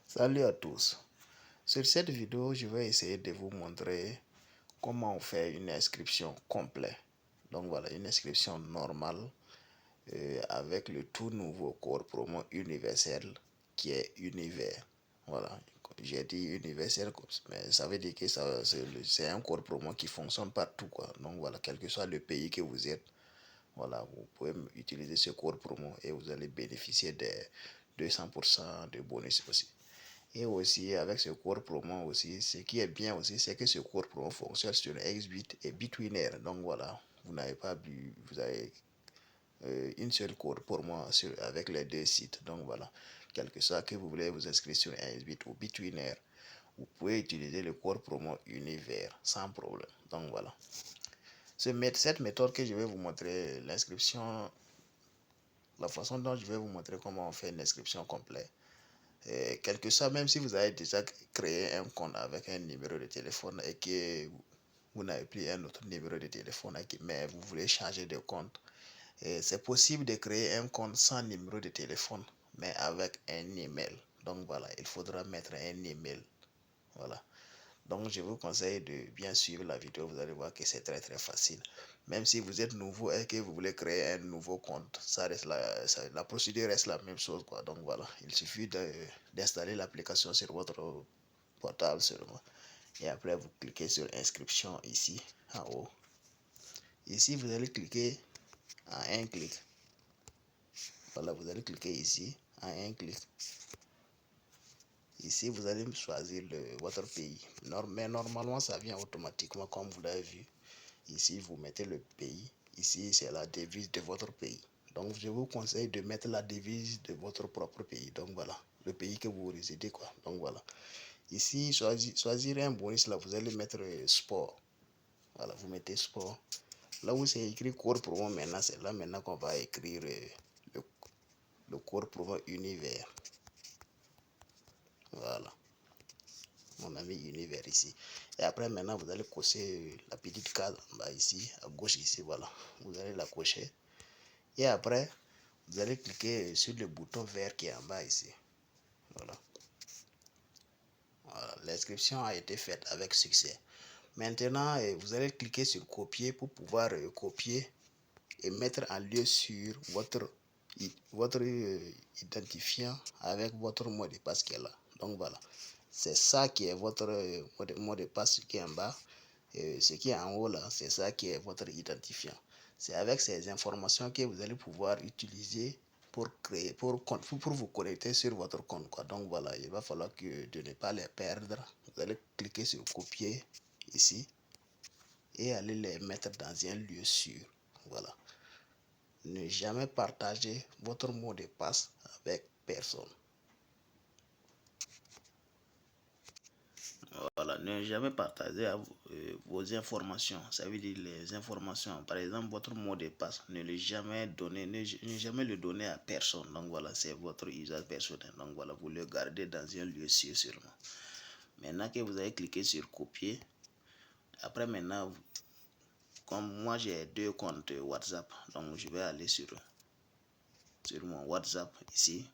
Salut à tous. Sur cette vidéo, je vais essayer de vous montrer comment on fait une inscription complète. Donc voilà, une inscription normale avec le tout nouveau code promo universel qui est Univers. Voilà, j'ai dit universel, mais ça veut dire que c'est un code promo qui fonctionne partout, quoi. Donc voilà, quel que soit le pays que vous êtes, voilà, vous pouvez utiliser ce code promo et vous allez bénéficier de 200% de bonus aussi. Et aussi, avec ce code promo aussi, ce qui est bien aussi, c'est que ce code promo fonctionne sur Xbit et Bitwiner. Donc voilà, vous n'avez pas vous avez une seule code pour moi avec les deux sites. Donc voilà, quel que soit que vous voulez vous inscrire sur Xbit ou Bitwiner, vous pouvez utiliser le code promo Univers sans problème. Donc voilà. Cette méthode que je vais vous montrer, l'inscription, la façon dont je vais vous montrer comment on fait une inscription complète. Quel que soit, même si vous avez déjà créé un compte avec un numéro de téléphone et que vous n'avez plus un autre numéro de téléphone, mais vous voulez changer de compte, c'est possible de créer un compte sans numéro de téléphone, mais avec un email. Donc voilà, il faudra mettre un email. Voilà. Donc je vous conseille de bien suivre la vidéo, vous allez voir que c'est très facile. Même si vous êtes nouveau et que vous voulez créer un nouveau compte, la procédure reste la même chose, quoi. Donc voilà, il suffit d'installer l'application sur votre portable seulement. Et après vous cliquez sur inscription ici en haut. Ici vous allez cliquer en un clic. Voilà, vous allez cliquer ici en un clic. Ici, vous allez choisir votre pays. Mais normalement, ça vient automatiquement, comme vous l'avez vu. Ici, vous mettez le pays. Ici, c'est la devise de votre pays. Donc, je vous conseille de mettre la devise de votre propre pays. Donc, voilà, le pays que vous résidez, quoi. Donc, voilà. Ici, choisir un bonus, là, vous allez mettre sport. Voilà, vous mettez sport. Là où c'est écrit code promo maintenant, c'est là maintenant qu'on va écrire le code promo univers. Voilà. Mon ami univers ici. Et après, maintenant, vous allez cocher la petite case en bas ici, à gauche ici, voilà. Vous allez la cocher. Et après, vous allez cliquer sur le bouton vert qui est en bas ici. Voilà. Voilà. L'inscription a été faite avec succès. Maintenant, vous allez cliquer sur copier pour pouvoir copier et mettre en lieu sur votre identifiant avec votre mot de passe qui est là. Donc voilà, c'est ça qui est votre mot de passe qui est en bas. Et ce qui est en haut là, c'est ça qui est votre identifiant. C'est avec ces informations que vous allez pouvoir utiliser pour créer, pour vous connecter sur votre compte, quoi. Donc voilà, il va falloir que de ne pas les perdre. Vous allez cliquer sur copier ici et aller les mettre dans un lieu sûr. Voilà. Ne jamais partager votre mot de passe avec personne. Voilà, ne jamais partager vos informations. Ça veut dire les informations. Par exemple, votre mot de passe, ne le jamais donner, ne jamais le donner à personne. Donc voilà, c'est votre usage personnel. Donc voilà, vous le gardez dans un lieu sûr sûrement. Maintenant que vous avez cliqué sur copier, après maintenant, comme moi j'ai deux comptes WhatsApp, donc je vais aller sur mon WhatsApp ici.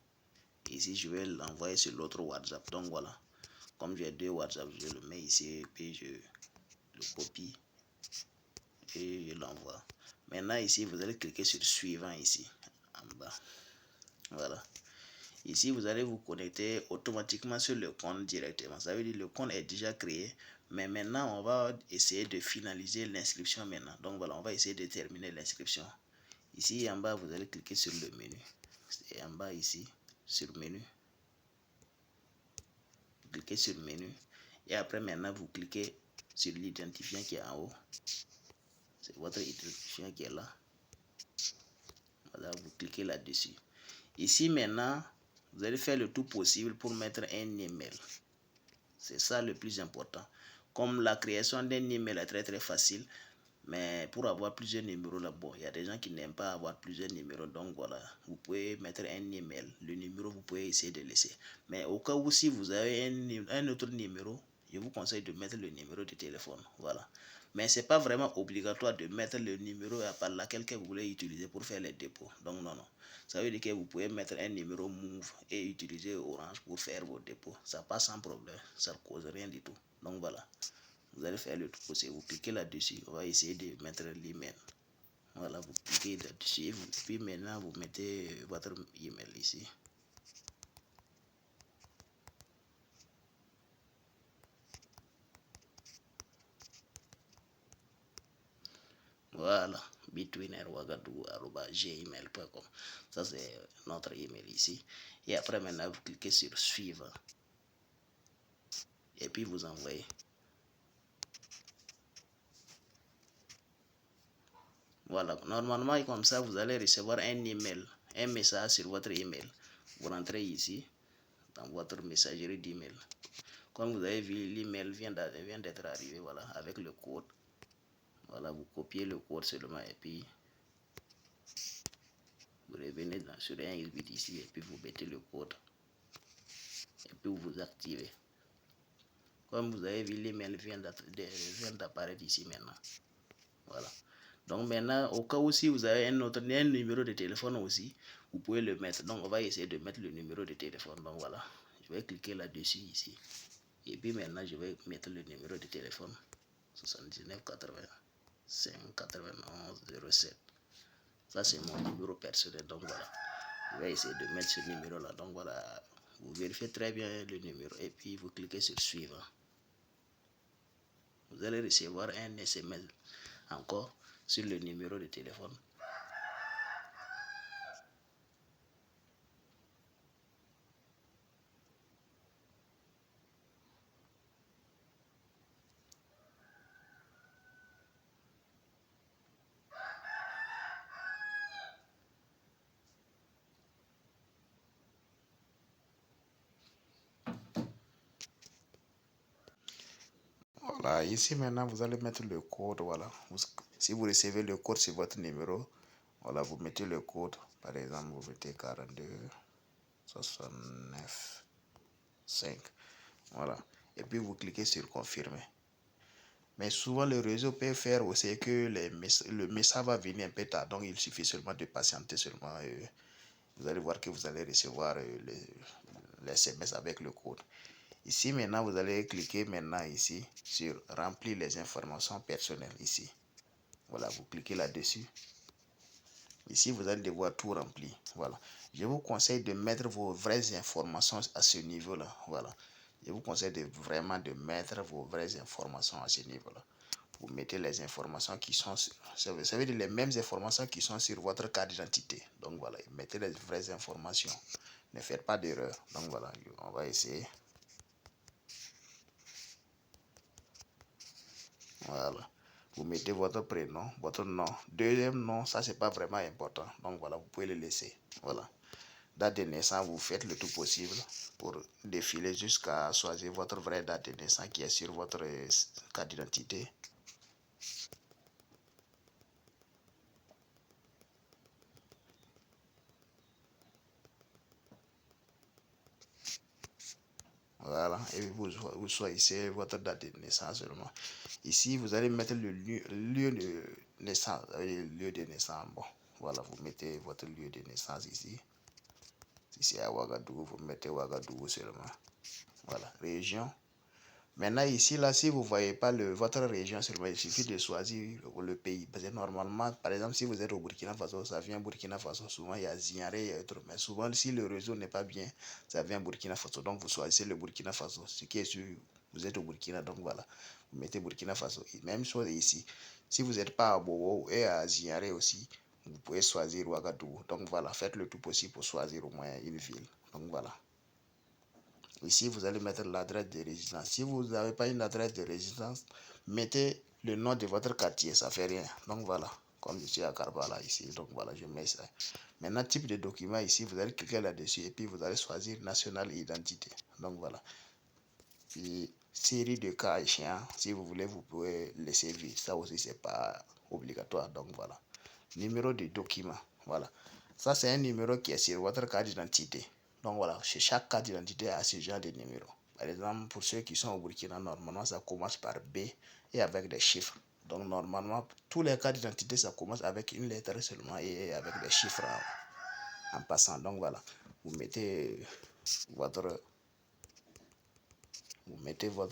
Ici, je vais l'envoyer sur l'autre WhatsApp. Donc voilà, comme j'ai deux WhatsApp, je le mets ici, puis je le copie et je l'envoie. Maintenant ici, vous allez cliquer sur suivant ici, en bas. Voilà. Ici, vous allez vous connecter automatiquement sur le compte directement. Ça veut dire que le compte est déjà créé. Mais maintenant, on va essayer de finaliser l'inscription maintenant. Donc voilà, on va essayer de terminer l'inscription. Ici, en bas, vous allez cliquer sur le menu. Et en bas ici, sur menu. Cliquez sur menu. Et après, maintenant, vous cliquez sur l'identifiant qui est en haut. C'est votre identifiant qui est là. Voilà, vous cliquez là-dessus. Ici, maintenant, vous allez faire le tout possible pour mettre un email. C'est ça le plus important. Comme la création d'un email est très facile, mais pour avoir plusieurs numéros là-bas, il y a des gens qui n'aiment pas avoir plusieurs numéros. Donc voilà, vous pouvez mettre un email. Le numéro, vous pouvez essayer de laisser. Mais au cas où si vous avez un autre numéro, je vous conseille de mettre le numéro de téléphone. Voilà. Mais ce n'est pas vraiment obligatoire de mettre le numéro par laquelle que vous voulez utiliser pour faire les dépôts. Donc non. Ça veut dire que vous pouvez mettre un numéro Move et utiliser Orange pour faire vos dépôts. Ça passe sans problème, ça ne cause rien du tout. Donc voilà, vous allez faire le tout possible. Vous cliquez là-dessus, on va essayer de mettre l'email. Voilà, vous cliquez là-dessus et puis maintenant vous mettez votre email ici. Voilà, betweenerwagadugu@gmail.com. Ça c'est notre email ici. Et après maintenant vous cliquez sur suivre. Et puis vous envoyez. Voilà, normalement comme ça vous allez recevoir un email, un message sur votre email. Vous rentrez ici dans votre messagerie d'email. Comme vous avez vu, l'email vient d'être arrivé, voilà, avec le code. Voilà, vous copiez le code seulement et puis vous revenez sur un XBit ici et puis vous mettez le code. Et puis vous activez. Comme vous avez vu, l'email vient d'apparaître ici maintenant. Voilà. Donc maintenant, au cas où si vous avez un numéro de téléphone aussi, vous pouvez le mettre. Donc on va essayer de mettre le numéro de téléphone. Donc voilà, je vais cliquer là-dessus ici. Et puis maintenant, je vais mettre le numéro de téléphone. 79 85 91 07. Ça c'est mon numéro personnel. Donc voilà, je vais essayer de mettre ce numéro là. Donc voilà, vous vérifiez très bien le numéro et puis vous cliquez sur suivre. Vous allez recevoir un SMS encore sur le numéro de téléphone. Voilà, ici maintenant vous allez mettre le code. Voilà, si vous recevez le code sur votre numéro, voilà, vous mettez le code. Par exemple, vous mettez 42 69 5. Voilà, et puis vous cliquez sur confirmer. Mais souvent, le réseau peut faire aussi que le message va venir un peu tard. Donc, il suffit seulement de patienter seulement. Vous allez voir que vous allez recevoir les SMS avec le code. Ici, maintenant, vous allez cliquer maintenant ici sur remplir les informations personnelles ici. Voilà, vous cliquez là-dessus. Ici, vous allez devoir tout remplir. Voilà. Je vous conseille de mettre vos vraies informations à ce niveau-là. Voilà. Je vous conseille vraiment de mettre vos vraies informations à ce niveau-là. Vous mettez les informations qui sont, ça veut dire les mêmes informations qui sont sur votre carte d'identité. Donc voilà, mettez les vraies informations. Ne faites pas d'erreur. Donc voilà, on va essayer. Voilà. Vous mettez votre prénom, votre nom. Deuxième nom, ça c'est pas vraiment important. Donc voilà, vous pouvez le laisser. Voilà. Date de naissance, vous faites le tout possible pour défiler jusqu'à choisir votre vraie date de naissance qui est sur votre carte d'identité. Voilà, et vous choisissez votre date de naissance seulement. Ici, vous allez mettre le lieu de naissance, le lieu de naissance. Bon, voilà, vous mettez votre lieu de naissance ici. Si c'est à Ouagadougou, vous mettez Ouagadougou seulement. Voilà, région. Maintenant, ici, là, si vous ne voyez pas votre région seulement, il suffit de choisir le pays. Parce que normalement, par exemple, si vous êtes au Burkina Faso, ça vient Burkina Faso. Souvent, il y a Ziaré, il y a autre. Mais souvent, si le réseau n'est pas bien, ça vient Burkina Faso. Donc, vous choisissez le Burkina Faso. Ce qui est sûr, vous êtes au Burkina. Donc, voilà, vous mettez Burkina Faso. Même chose ici. Si vous n'êtes pas à Bobo et à Ziaré aussi, vous pouvez choisir Ouagadougou. Donc, voilà, faites le tout possible pour choisir au moins une ville. Donc, voilà. Ici, vous allez mettre l'adresse de résidence. Si vous n'avez pas une adresse de résidence, mettez le nom de votre quartier, ça ne fait rien. Donc voilà, comme je suis à Karbala ici, donc voilà, je mets ça. Maintenant, type de document ici, vous allez cliquer là-dessus et puis vous allez choisir national identité. Donc voilà. Puis, série de cas échéants, si vous voulez, vous pouvez laisser vivre. Ça aussi, ce n'est pas obligatoire. Donc voilà. Numéro de document. Voilà. Ça, c'est un numéro qui est sur votre carte d'identité. Donc voilà, chez chaque carte d'identité a ce genre de numéro. Par exemple, pour ceux qui sont au Burkina, normalement, ça commence par B et avec des chiffres. Donc normalement, tous les cartes d'identité, ça commence avec une lettre seulement et avec des chiffres. en passant. Donc voilà, vous mettez votre,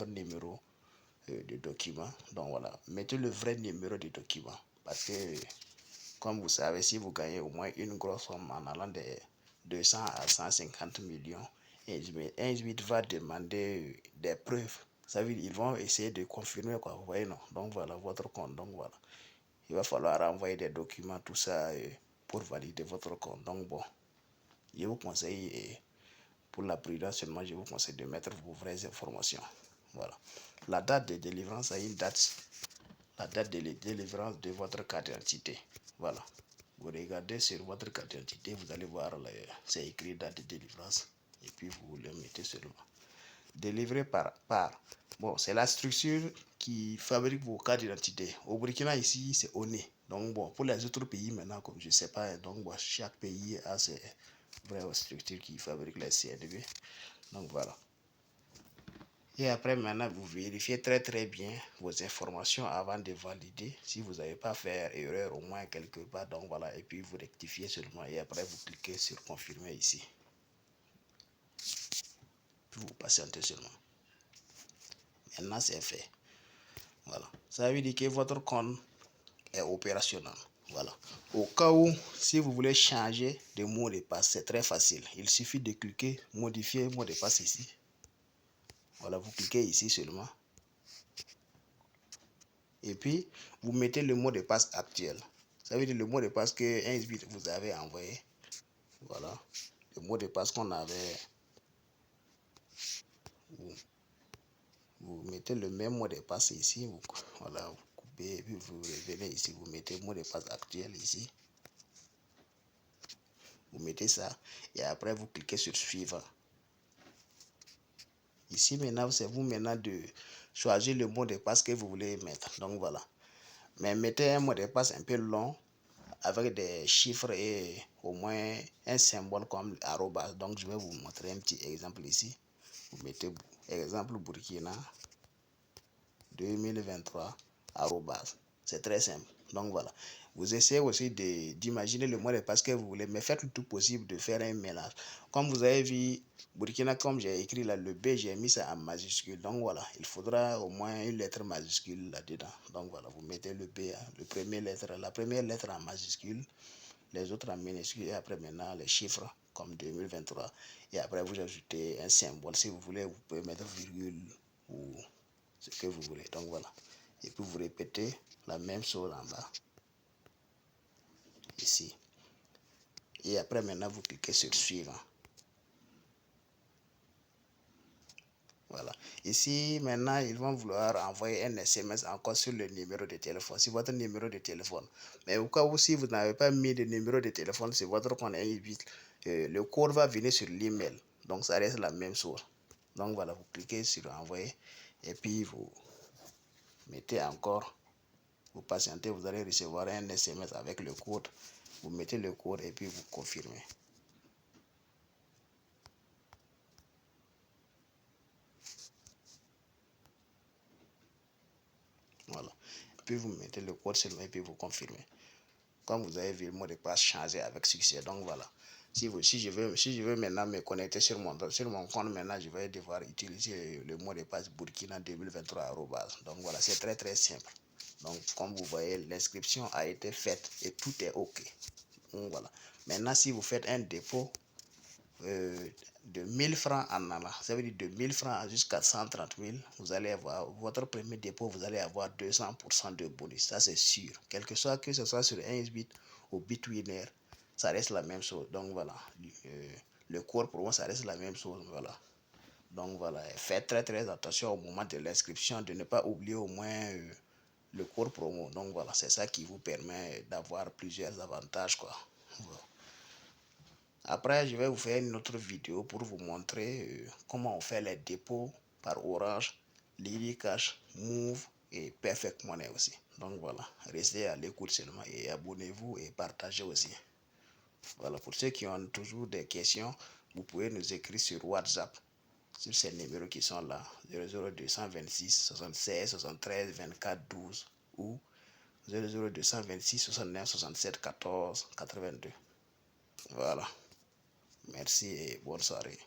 numéro de document. Donc voilà, mettez le vrai numéro de document. Parce que, comme vous savez, si vous gagnez au moins une grosse somme en allant de 200 à 150 millions, Intuit va demander des preuves. Ça veut dire ils vont essayer de confirmer, quoi. Vous voyez, non? Donc voilà, votre compte. Donc voilà, il va falloir envoyer des documents, tout ça, pour valider votre compte. Donc bon, je vous conseille, pour la prudence seulement, je vous conseille de mettre vos vraies informations. Voilà. La date de délivrance a une date. La date de délivrance de votre carte d'identité. Voilà. Vous regardez sur votre carte d'identité, vous allez voir, c'est écrit date de délivrance. Et puis vous le mettez seulement. Délivré par. Bon, c'est la structure qui fabrique vos cartes d'identité. Au Burkina, ici, c'est ONE. Donc bon, pour les autres pays maintenant, comme je ne sais pas, donc bon, chaque pays a ses vraies structures qui fabriquent les CNV. Donc voilà. Et après, maintenant, vous vérifiez très bien vos informations avant de valider. Si vous n'avez pas fait erreur au moins quelque part, donc voilà, et puis vous rectifiez seulement. Et après, vous cliquez sur confirmer ici. Puis vous patientez seulement. Maintenant, c'est fait. Voilà. Ça veut dire que votre compte est opérationnel. Voilà. Au cas où, si vous voulez changer de mot de passe, c'est très facile. Il suffit de cliquer modifier mot de passe ici. Voilà, vous cliquez ici seulement. Et puis, vous mettez le mot de passe actuel. Ça veut dire le mot de passe que Intuit vous avez envoyé. Voilà. Le mot de passe qu'on avait. Vous mettez le même mot de passe ici. Voilà, vous coupez et puis vous revenez ici. Vous mettez le mot de passe actuel ici. Vous mettez ça. Et après, vous cliquez sur suivant. Ici, maintenant, c'est vous maintenant de choisir le mot de passe que vous voulez mettre. Donc voilà. Mais mettez un mot de passe un peu long avec des chiffres et au moins un symbole comme arrobas. Donc je vais vous montrer un petit exemple ici. Vous mettez exemple Burkina 2023 arrobas. C'est très simple. Donc voilà. Vous essayez aussi d'imaginer le mot de passe que vous voulez, mais faites le tout possible de faire un mélange. Comme vous avez vu, Burkina, comme j'ai écrit là, le B, j'ai mis ça en majuscule. Donc voilà, il faudra au moins une lettre majuscule là-dedans. Donc voilà, vous mettez le B, la première lettre en majuscule, les autres en minuscule, et après maintenant les chiffres comme 2023. Et après vous ajoutez un symbole. Si vous voulez, vous pouvez mettre virgule ou ce que vous voulez. Donc voilà. Et puis vous répétez la même chose en bas. Ici. Et après maintenant vous cliquez sur suivant. Voilà. Ici, maintenant, ils vont vouloir envoyer un SMS encore sur le numéro de téléphone, sur votre numéro de téléphone. Mais au cas où, si vous n'avez pas mis de numéro de téléphone sur votre compte Intuit, le code va venir sur l'email. Donc, ça reste la même chose. Donc, voilà, vous cliquez sur envoyer et puis vous mettez encore, vous patientez, vous allez recevoir un SMS avec le code. Vous mettez le code et puis vous confirmez. Voilà. Puis vous mettez le code seulement et puis vous confirmez. Comme vous avez vu, le mot de passe changé avec succès. Donc voilà. Si je veux maintenant me connecter sur mon compte, maintenant, je vais devoir utiliser le mot de passe Burkina 2023 @. Donc voilà, c'est très simple. Donc comme vous voyez, l'inscription a été faite et tout est OK. Donc voilà. Maintenant, si vous faites un dépôt de 1000 francs en allant, ça veut dire de 1000 francs jusqu'à 130 000, vous allez avoir votre premier dépôt, vous allez avoir 200% de bonus. Ça, c'est sûr. Quel que ce soit sur Intuit ou Bitwinner, ça reste la même chose. Donc voilà. Le cours pour moi, ça reste la même chose. Voilà. Donc voilà. Faites très attention au moment de l'inscription de ne pas oublier au moins le cours promo. Donc voilà, c'est ça qui vous permet d'avoir plusieurs avantages, quoi. Voilà. Après, je vais vous faire une autre vidéo pour vous montrer comment on fait les dépôts par Orange, Lyricash, Move et Perfect Money aussi. Donc voilà, restez à l'écoute seulement et abonnez-vous et partagez aussi. Voilà, pour ceux qui ont toujours des questions, vous pouvez nous écrire sur WhatsApp, sur ces numéros qui sont là, 00226 76 73 24 12 ou 00226 69 67 14 82. Voilà. Merci et bonne soirée.